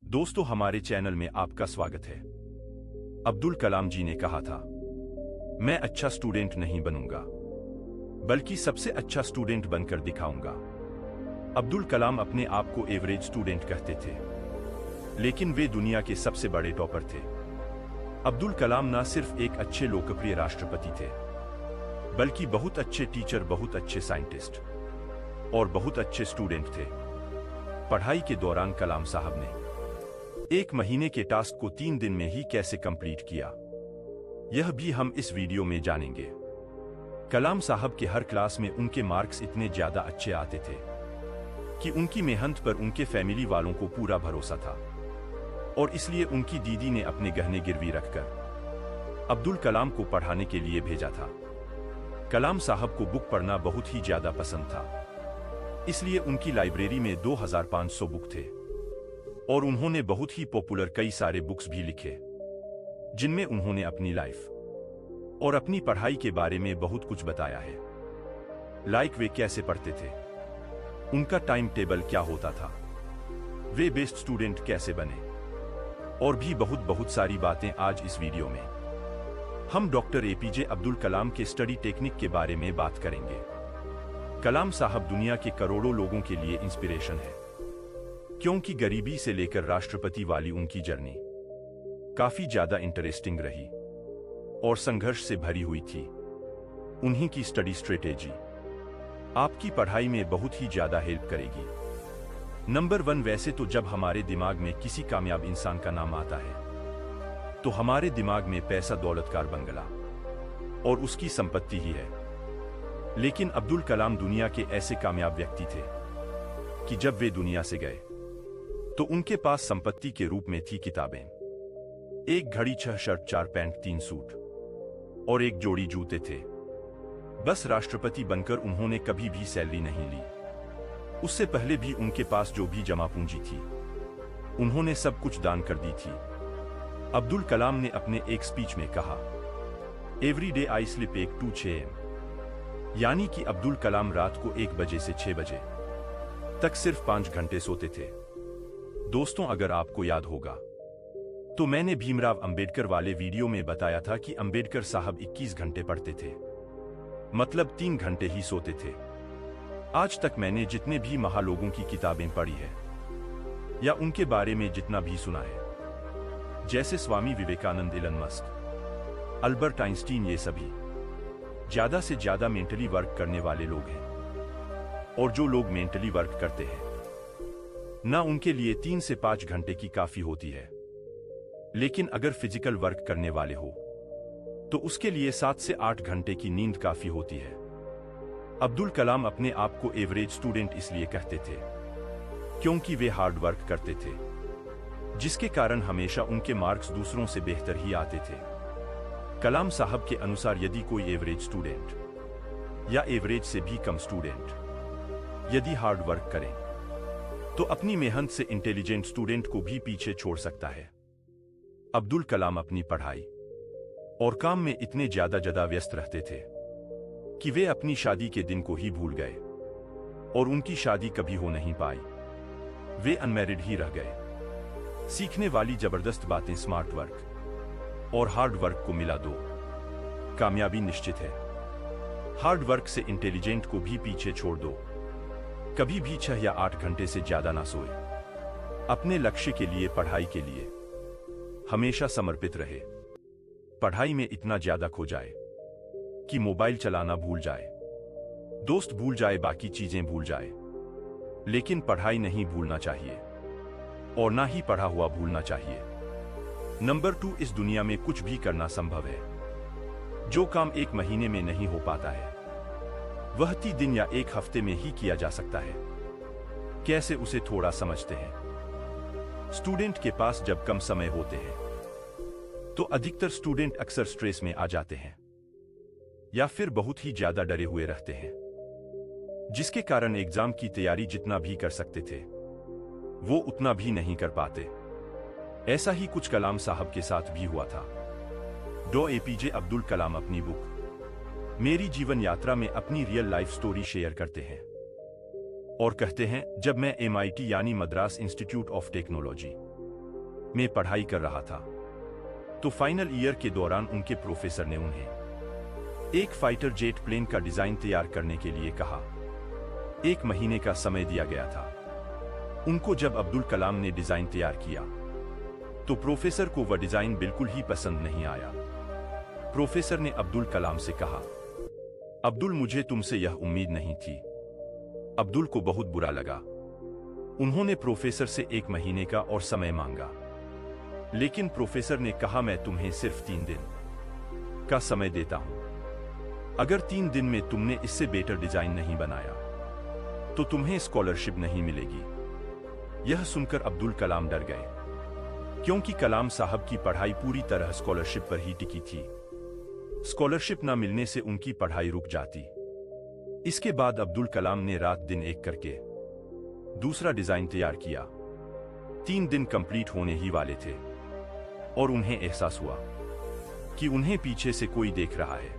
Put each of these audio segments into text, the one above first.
दोस्तों, हमारे चैनल में आपका स्वागत है। अब्दुल कलाम जी ने कहा था, मैं अच्छा स्टूडेंट नहीं बनूंगा बल्कि सबसे अच्छा स्टूडेंट बनकर दिखाऊंगा। अब्दुल कलाम अपने आप को एवरेज स्टूडेंट कहते थे, लेकिन वे दुनिया के सबसे बड़े टॉपर थे। अब्दुल कलाम न सिर्फ एक अच्छे लोकप्रिय राष्ट्रपति थे, बल्कि बहुत अच्छे टीचर, बहुत अच्छे साइंटिस्ट और बहुत अच्छे स्टूडेंट थे। पढ़ाई के दौरान कलाम साहब ने 1 महीने के टास्क को 3 दिन में ही कैसे कंप्लीट किया, यह भी हम इस वीडियो में जानेंगे। कलाम साहब के हर क्लास में उनके मार्क्स इतने ज्यादा अच्छे आते थे कि उनकी मेहनत पर उनके फैमिली वालों को पूरा भरोसा था, और इसलिए उनकी दीदी ने अपने गहने गिरवी रखकर अब्दुल कलाम को पढ़ाने के लिए भेजा था। कलाम साहब को बुक पढ़ना बहुत ही ज्यादा पसंद था, इसलिए उनकी लाइब्रेरी में 2500 बुक थे और उन्होंने बहुत ही पॉपुलर कई सारे बुक्स भी लिखे, जिनमें उन्होंने अपनी लाइफ और अपनी पढ़ाई के बारे में बहुत कुछ बताया है। लाइक वे कैसे पढ़ते थे, उनका टाइम टेबल क्या होता था, वे बेस्ट स्टूडेंट कैसे बने, और भी बहुत सारी बातें आज इस वीडियो में हम डॉक्टर एपीजे अब्दुल कलाम के स्टडी टेक्निक के बारे में बात करेंगे। कलाम साहब दुनिया के करोड़ों लोगों के लिए इंस्पिरेशन है, क्योंकि गरीबी से लेकर राष्ट्रपति वाली उनकी जर्नी काफी ज्यादा इंटरेस्टिंग रही और संघर्ष से भरी हुई थी। उन्हीं की स्टडी स्ट्रेटेजी आपकी पढ़ाई में बहुत ही ज्यादा हेल्प करेगी। नंबर 1, वैसे तो जब हमारे दिमाग में किसी कामयाब इंसान का नाम आता है तो हमारे दिमाग में पैसा, दौलत, कार, बंगला और उसकी संपत्ति ही है। लेकिन अब्दुल कलाम दुनिया के ऐसे कामयाब व्यक्ति थे कि जब वे दुनिया से गए तो उनके पास संपत्ति के रूप में थी किताबें, 1 घड़ी, 6 शर्ट, 4 पैंट, 3 सूट और 1 जोड़ी जूते थे। बस राष्ट्रपति बनकर उन्होंने कभी भी सैलरी नहीं ली। उससे पहले भी उनके पास जो भी जमा पूंजी थी, उन्होंने सब कुछ दान कर दी थी। अब्दुल कलाम ने अपने एक स्पीच में कहा, every day I sleep 1 to 6 AM, यानी कि अब्दुल कलाम रात को 1 बजे से 6 बजे तक सिर्फ 5 घंटे सोते थे। दोस्तों, अगर आपको याद होगा तो मैंने भीमराव अंबेडकर वाले वीडियो में बताया था कि अंबेडकर साहब 21 घंटे पढ़ते थे, मतलब 3 घंटे ही सोते थे। आज तक मैंने जितने भी महालोगों की किताबें पढ़ी है या उनके बारे में जितना भी सुना है, जैसे Swami Vivekananda, Elon Musk, Albert Einstein, ये सभी ज्यादा से ज्यादा मेंटली वर्क करने वाले लोग हैं। और जो लोग मेंटली वर्क करते हैं ना, उनके लिए 3 से 5 घंटे की काफी होती है। लेकिन अगर फिजिकल वर्क करने वाले हो तो उसके लिए 7 से 8 घंटे की नींद काफी होती है। अब्दुल कलाम अपने आप को एवरेज स्टूडेंट इसलिए कहते थे क्योंकि वे हार्ड वर्क करते थे, जिसके कारण हमेशा उनके मार्क्स दूसरों से बेहतर ही आते थे। कलाम साहब के अनुसार यदि कोई एवरेज स्टूडेंट या एवरेज से भी कम स्टूडेंट यदि हार्ड वर्क करें तो अपनी मेहनत से इंटेलिजेंट स्टूडेंट को भी पीछे छोड़ सकता है। अब्दुल कलाम अपनी पढ़ाई और काम में इतने ज्यादा व्यस्त रहते थे कि वे अपनी शादी के दिन को ही भूल गए और उनकी शादी कभी हो नहीं पाई। वे अनमैरिड ही रह गए। सीखने वाली जबरदस्त बातें, स्मार्ट वर्क और हार्ड वर्क को मिला दो, कामयाबी निश्चित है। हार्ड वर्क से इंटेलिजेंट को भी पीछे छोड़ दो। कभी भी 6 या 8 घंटे से ज्यादा ना सोए। अपने लक्ष्य के लिए, पढ़ाई के लिए हमेशा समर्पित रहे। पढ़ाई में इतना ज्यादा खो जाए कि मोबाइल चलाना भूल जाए, दोस्त भूल जाए, बाकी चीजें भूल जाए, लेकिन पढ़ाई नहीं भूलना चाहिए और ना ही पढ़ा हुआ भूलना चाहिए। नंबर 2, इस दुनिया में कुछ भी करना संभव है। जो काम 1 महीने में नहीं हो पाता है वह 30 दिन या 1 हफ्ते में ही किया जा सकता है। कैसे, उसे थोड़ा समझते हैं। स्टूडेंट के पास जब कम समय होते हैं तो अधिकतर स्टूडेंट अक्सर स्ट्रेस में आ जाते हैं या फिर बहुत ही ज्यादा डरे हुए रहते हैं, जिसके कारण एग्जाम की तैयारी जितना भी कर सकते थे वो उतना भी नहीं कर पाते। ऐसा ही कुछ कलाम साहब के साथ भी हुआ था। डॉ एपीजे अब्दुल कलाम अपनी बुक मेरी जीवन यात्रा में अपनी रियल लाइफ स्टोरी शेयर करते हैं और कहते हैं, जब मैं MIT यानी मद्रास इंस्टीट्यूट ऑफ टेक्नोलॉजी में पढ़ाई कर रहा था। तो फाइनल ईयर के दौरान उनके प्रोफेसर ने उन्हें एक फाइटर जेट प्लेन का डिजाइन तैयार करने के लिए कहा। 1 महीने का समय दिया गया था। उनको जब अब्दुल कलाम ने डिजाइन तैयार किया तो प्रोफेसर को वह डिजाइन बिल्कुल ही पसंद नहीं आया। प्रोफेसर ने अब्दुल कलाम से कहा, अब्दुल, मुझे तुमसे यह उम्मीद नहीं थी। अब्दुल को बहुत बुरा लगा। उन्होंने प्रोफेसर से 1 महीने का और समय मांगा, लेकिन प्रोफेसर ने कहा, मैं तुम्हें सिर्फ 3 दिन का समय देता हूं। अगर 3 दिन में तुमने इससे बेटर डिजाइन नहीं बनाया तो तुम्हें स्कॉलरशिप नहीं मिलेगी। यह सुनकर अब्दुल कलाम डर गए, क्योंकि कलाम साहब की पढ़ाई पूरी तरह स्कॉलरशिप पर ही टिकी थी। स्कॉलरशिप न मिलने से उनकी पढ़ाई रुक जाती। इसके बाद अब्दुल कलाम ने रात दिन एक करके दूसरा डिजाइन तैयार किया। 3 दिन कंप्लीट होने ही वाले थे और उन्हें एहसास हुआ कि उन्हें पीछे से कोई देख रहा है।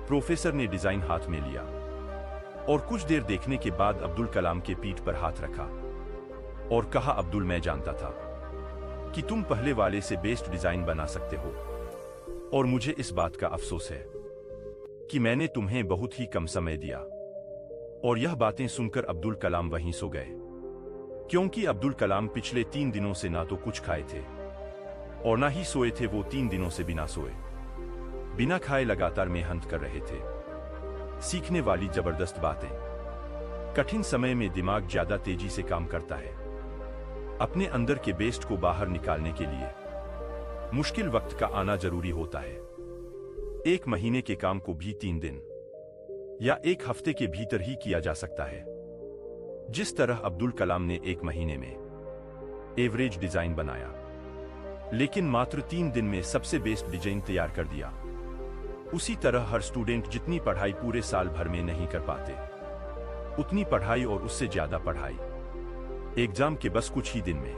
प्रोफेसर ने डिजाइन हाथ में लिया और कुछ देर देखने के बाद अब्दुल कलाम के पीठ पर हाथ रखा और कहा, अब्दुल, मैं जानता था कि तुम पहले वाले से बेस्ट डिजाइन बना सकते हो और मुझे इस बात का अफसोस है कि मैंने तुम्हें बहुत ही कम समय दिया। और यह बातें सुनकर अब्दुल कलाम वहीं सो गए, क्योंकि अब्दुल कलाम पिछले 3 दिनों से ना तो कुछ खाए थे और ना ही सोए थे। वो 3 दिनों से बिना सोए बिना खाए लगातार मेहनत कर रहे थे। सीखने वाली जबरदस्त बातें। कठिन समय में दिमाग ज्यादा तेजी से काम करता है। अपने अंदर के बेस्ट को बाहर निकालने के लिए मुश्किल वक्त का आना जरूरी होता है। 1 महीने के काम को भी 3 दिन या 1 हफ्ते के भीतर ही किया जा सकता है। जिस तरह अब्दुल कलाम ने 1 महीने में एवरेज डिजाइन बनाया, लेकिन मात्र 3 दिन में सबसे बेस्ट डिजाइन तैयार कर दिया, उसी तरह हर स्टूडेंट जितनी पढ़ाई पूरे साल भर में नहीं कर पाते, उतनी पढ़ाई और उससे ज्यादा पढ़ाई एग्जाम के बस कुछ ही दिन में,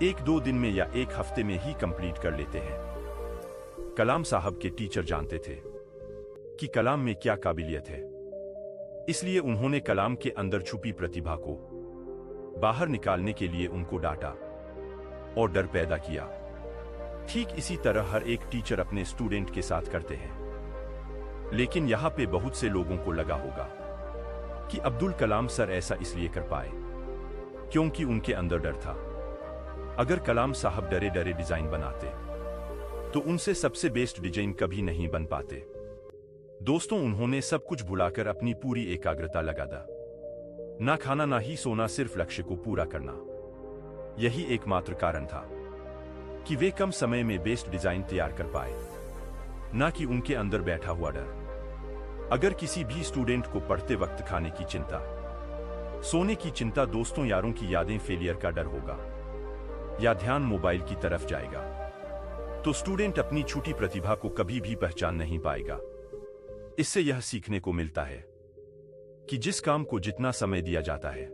1-2 दिन में या 1 हफ्ते में ही कंप्लीट कर लेते हैं। कलाम साहब के टीचर जानते थे कि कलाम में क्या काबिलियत है, इसलिए उन्होंने कलाम के अंदर छुपी प्रतिभा को बाहर निकालने के लिए उनको डांटा और डर पैदा किया। ठीक इसी तरह हर एक टीचर अपने स्टूडेंट के साथ करते हैं। लेकिन यहां पे बहुत से लोगों को लगा होगा कि अब्दुल कलाम सर ऐसा इसलिए कर पाए क्योंकि उनके अंदर डर था। अगर कलाम साहब डरे डरे डिजाइन बनाते तो उनसे सबसे बेस्ट डिजाइन कभी नहीं बन पाते। दोस्तों, उन्होंने सब कुछ भुलाकर अपनी पूरी एकाग्रता लगा दा। ना खाना ना ही सोना, सिर्फ लक्ष्य को पूरा करना। यही एकमात्र कारण था कि वे कम समय में बेस्ट डिजाइन तैयार कर पाए, ना कि उनके अंदर बैठा हुआ डर। अगर किसी भी स्टूडेंट को पढ़ते वक्त खाने की चिंता, सोने की चिंता, दोस्तों यारों की यादें, फेलियर का डर होगा या ध्यान मोबाइल की तरफ जाएगा, तो स्टूडेंट अपनी छूटी प्रतिभा को कभी भी पहचान नहीं पाएगा। इससे यह सीखने को मिलता है कि जिस काम को जितना समय दिया जाता है,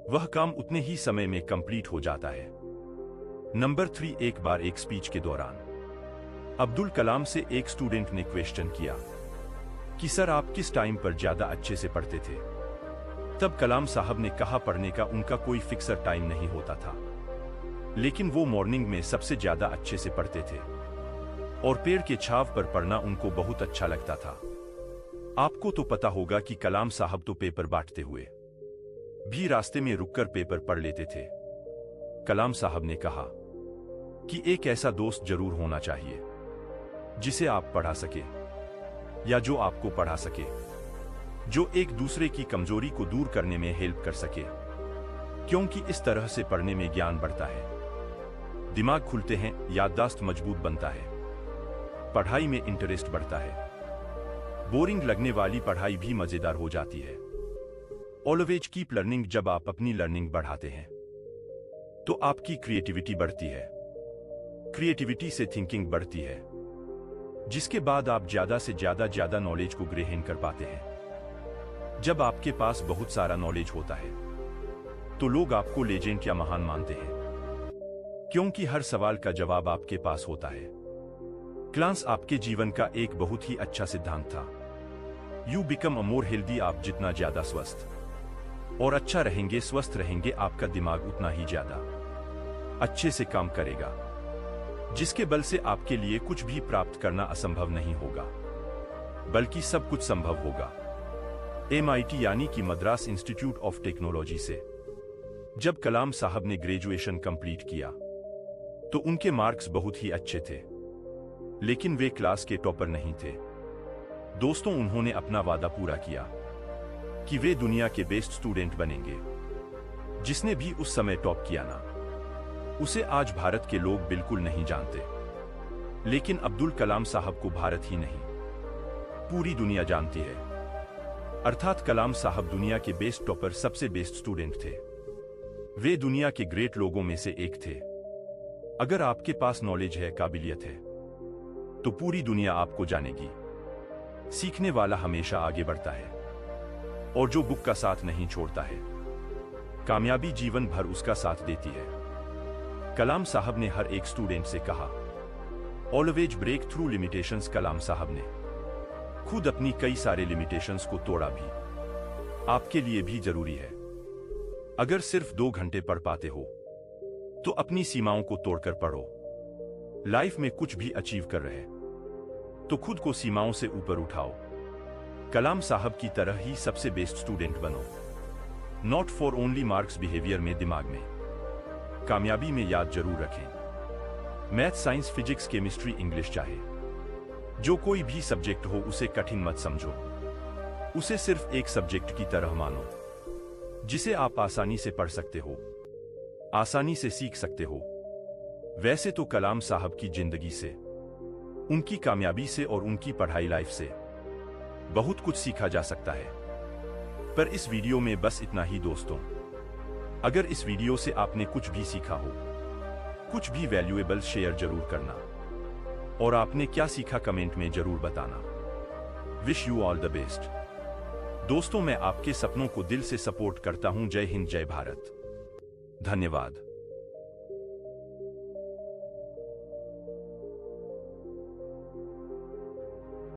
वह काम उतने ही समय में कंप्लीट हो जाता है। नंबर 3, एक बार एक स्पीच के दौरान अब्दुल कलाम से एक स्टूडेंट ने क्वेश्चन किया कि सर, आप किस टाइम पर ज्यादा अच्छे से पढ़ते थे? तब कलाम साहब ने कहा, पढ़ने का उनका कोई फिक्सर टाइम नहीं होता था, लेकिन वो मॉर्निंग में सबसे ज्यादा अच्छे से पढ़ते थे और पेड़ के छाव पर पढ़ना उनको बहुत अच्छा लगता था। आपको तो पता होगा कि कलाम साहब तो पेपर बांटते हुए भी रास्ते में रुककर पेपर पढ़ लेते थे। कलाम साहब ने कहा कि एक ऐसा दोस्त जरूर होना चाहिए जिसे आप पढ़ा सके या जो आपको पढ़ा सके, जो एक दूसरे की कमजोरी को दूर करने में हेल्प कर सके, क्योंकि इस तरह से पढ़ने में ज्ञान बढ़ता है, दिमाग खुलते हैं, याददाश्त मजबूत बनता है, पढ़ाई में इंटरेस्ट बढ़ता है, बोरिंग लगने वाली पढ़ाई भी मजेदार हो जाती है। Always keep learning. जब आप अपनी लर्निंग बढ़ाते हैं तो आपकी क्रिएटिविटी बढ़ती है, क्रिएटिविटी से थिंकिंग बढ़ती है, जिसके बाद आप ज्यादा से ज्यादा नॉलेज को ग्रहण कर पाते हैं। जब आपके पास बहुत सारा नॉलेज होता है तो लोग आपको लेजेंड या महान मानते हैं, क्योंकि हर सवाल का जवाब आपके पास होता है। क्लास आपके जीवन का एक बहुत ही अच्छा सिद्धांत था। You become a more healthy. आप जितना ज्यादा स्वस्थ और अच्छा रहेंगे, स्वस्थ रहेंगे, आपका दिमाग उतना ही ज्यादा अच्छे से काम करेगा, जिसके बल से आपके लिए कुछ भी प्राप्त करना असंभव नहीं होगा, बल्कि सब कुछ संभव होगा। MIT यानी कि मद्रास इंस्टीट्यूट ऑफ टेक्नोलॉजी से जब कलाम साहब ने ग्रेजुएशन कंप्लीट किया तो उनके मार्क्स बहुत ही अच्छे थे, लेकिन वे क्लास के टॉपर नहीं थे। दोस्तों, उन्होंने अपना वादा पूरा किया कि वे दुनिया के बेस्ट स्टूडेंट बनेंगे। जिसने भी उस समय टॉप किया ना, उसे आज भारत के लोग बिल्कुल नहीं जानते, लेकिन अब्दुल कलाम साहब को भारत ही नहीं, पूरी दुनिया जानती है। अर्थात कलाम साहब दुनिया के बेस्ट टॉपर, सबसे बेस्ट स्टूडेंट थे। वे दुनिया के ग्रेट लोगों में से एक थे। अगर आपके पास नॉलेज है, काबिलियत है, तो पूरी दुनिया आपको जानेगी। सीखने वाला हमेशा आगे बढ़ता है, और जो बुक का साथ नहीं छोड़ता है, कामयाबी जीवन भर उसका साथ देती है। कलाम साहब ने हर एक स्टूडेंट से कहा, ऑलवेज ब्रेक थ्रू लिमिटेशंस। कलाम साहब ने खुद अपनी कई सारे लिमिटेशंस को तोड़ा भी। आपके लिए भी जरूरी है। अगर सिर्फ 2 घंटे पढ़ पाते हो, तो अपनी सीमाओं को तोड़कर पढ़ो। लाइफ में कुछ भी अचीव कर रहे, तो खुद को सीमाओं से ऊपर उठाओ। कलाम साहब की तरह ही सबसे बेस्ट स्टूडेंट बनो। Not for only marks, behaviour में, दिमाग में, कामयाबी में याद जरूर रखें। Math, science, physics, chemistry, English, चाहे जो कोई भी सब्जेक्ट हो, उसे कठिन मत समझो। उसे सिर्फ एक सब्जेक्ट की तरह मानो, जिसे आप आसानी से पढ़ सकते हो, आसानी से सीख सकते हो। वैसे तो कलाम साहब की जिंदगी से, उनकी कामयाबी से और उनकी पढ़ाई लाइफ से बहुत कुछ सीखा जा सकता है, पर इस वीडियो में बस इतना ही। दोस्तों, अगर इस वीडियो से आपने कुछ भी सीखा हो, कुछ भी वैल्यूएबल, शेयर जरूर करना, और आपने क्या सीखा कमेंट में जरूर बताना। Wish you all the best. दोस्तों, मैं आपके सपनों को दिल से सपोर्ट करता हूं। जय हिंद, जय भारत। धन्यवाद।